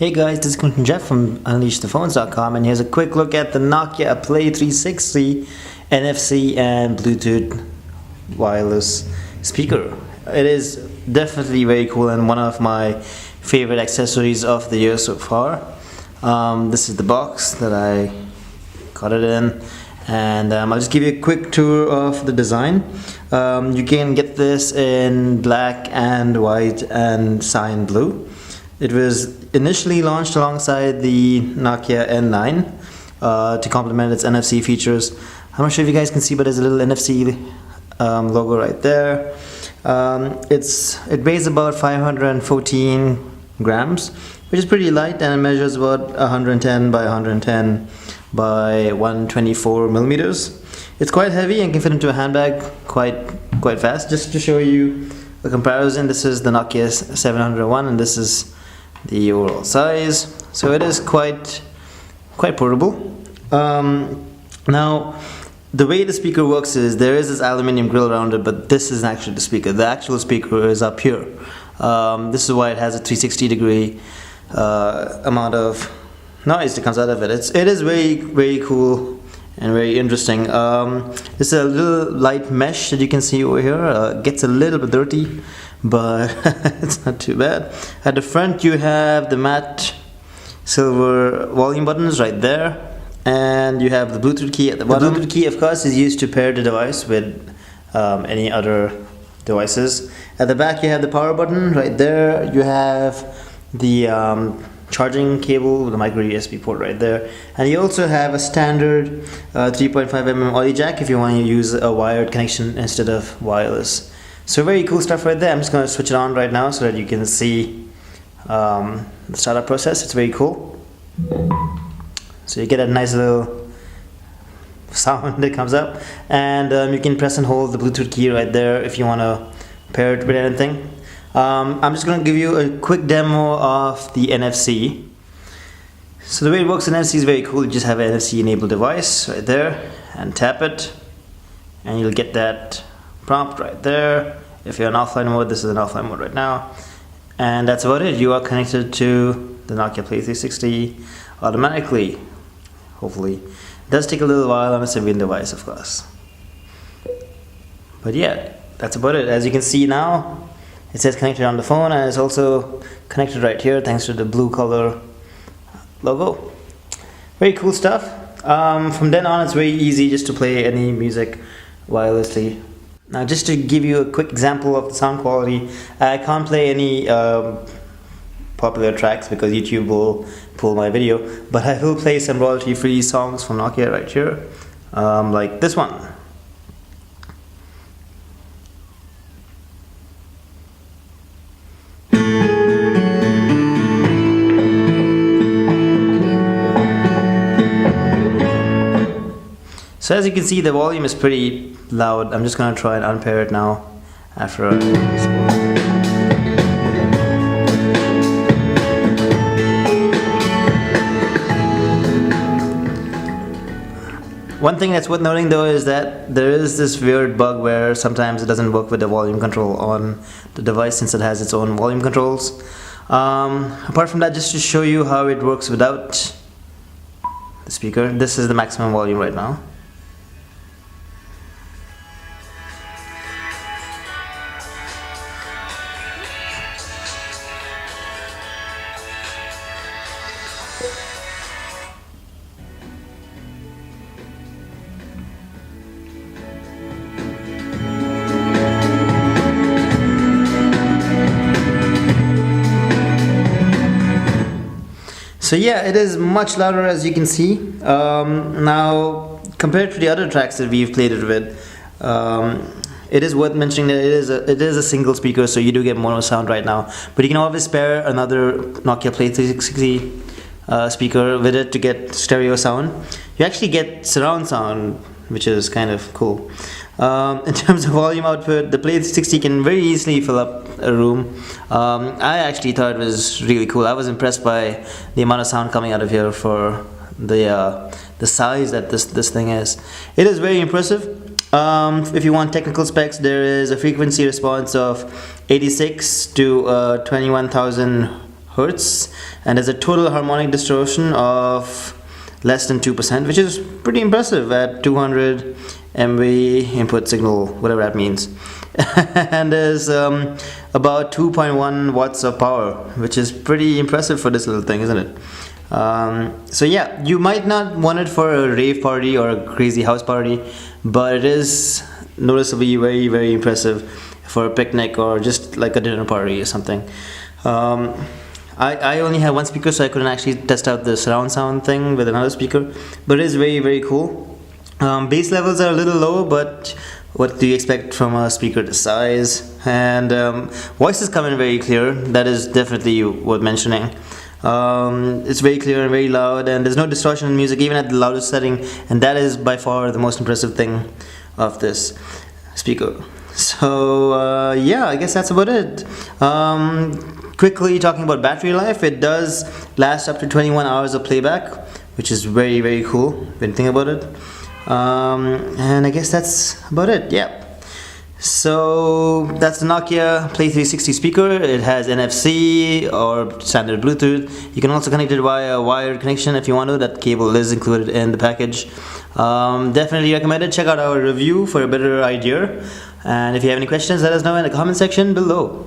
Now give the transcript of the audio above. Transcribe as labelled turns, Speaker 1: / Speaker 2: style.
Speaker 1: Hey guys, this is Jeff from UnleashThePhones.com, and here's a quick look at the Nokia Play 360 NFC and Bluetooth wireless speaker. It is definitely very cool and one of my favorite accessories of the year so far. This is the box that I got it in, and I'll just give you a quick tour of the design. You can get this in black and white and cyan blue. It was initially launched alongside the Nokia N9 to complement its NFC features. I'm not sure if you guys can see, but there's a little NFC logo right there. It weighs about 514 grams, which is pretty light, and it measures about 110 by 110 by 124 millimeters. It's quite heavy and can fit into a handbag quite fast. Just to show you a comparison, this is the Nokia 701 and this is the overall size, so it is quite portable. Now the way the speaker works is there is this aluminium grill around it, but this isn't actually the speaker. The actual speaker is up here. This is why it has a 360-degree amount of noise that comes out of it. It is very cool and very interesting. It's a little light mesh that you can see over here. Gets a little bit dirty, but it's not too bad. At the front you have the matte silver volume buttons right there, and you have the Bluetooth key at the bottom. The Bluetooth key, of course, is used to pair the device with any other devices. At the back you have the power button right there. You have the charging cable with a micro USB port right there, and you also have a standard 3.5mm audio jack if you want to use a wired connection instead of wireless. So very cool stuff right there. I'm just going to switch it on right now so that you can see the startup process. It's very cool. So you get a nice little sound that comes up, and you can press and hold the Bluetooth key right there if you want to pair it with anything. I'm just going to give you a quick demo of the NFC. So the way it works in NFC is very cool. You just have an NFC enabled device right there and tap it, and you'll get that prompt right there. If you're in offline mode, this is an offline mode right now, and that's about it. You are connected to the Nokia Play 360 automatically, hopefully. It does take a little while on a civilian device, of course, but yeah, that's about it. As you can see now, it says connected on the phone, and it's also connected right here thanks to the blue color logo. Very cool stuff. From then on, it's very easy just to play any music wirelessly. Now, just to give you a quick example of the sound quality, I can't play any popular tracks because YouTube will pull my video, but I will play some royalty-free songs from Nokia right here, like this one. So as you can see, the volume is pretty loud. I'm just going to try and unpair it now after One thing that's worth noting though is that there is this weird bug where sometimes it doesn't work with the volume control on the device since it has its own volume controls. Apart from that, just to show you how it works without the speaker, this is the maximum volume right now. So yeah, it is much louder, as you can see. Now, compared to the other tracks that we've played it with, it is worth mentioning that it is a single speaker, so you do get mono sound right now. But you can always pair another Nokia Play 360 speaker with it to get stereo sound. You actually get surround sound, which is kind of cool. In terms of volume output, the Play 360 can very easily fill up a room. I actually thought it was really cool. I was impressed by the amount of sound coming out of here for the size that this thing is. It is very impressive. If you want technical specs, there is a frequency response of 86 to 21,000 hertz, and there's a total harmonic distortion of less than 2%, which is pretty impressive at 200 MV input signal, whatever that means. And there's about 2.1 watts of power, which is pretty impressive for this little thing, isn't it? So yeah, you might not want it for a rave party or a crazy house party, but it is noticeably very, very impressive for a picnic or just like a dinner party or something. I only have one speaker, so I couldn't actually test out the surround sound thing with another speaker, but it is very, very cool. Bass levels are a little low, but what do you expect from a speaker this size? And voices come in very clear. That is definitely worth mentioning. It's very clear and very loud, and there's no distortion in music even at the loudest setting, and that is by far the most impressive thing of this speaker. So yeah, I guess that's about it. Quickly talking about battery life, it does last up to 21 hours of playback, which is very, very cool when you think about it. And I guess that's about it. Yeah. So that's the Nokia Play 360 speaker. It has NFC or standard Bluetooth. You can also connect it via a wired connection if you want to. That cable is included in the package. Definitely recommend it. Check out our review for a better idea. And if you have any questions, let us know in the comment section below.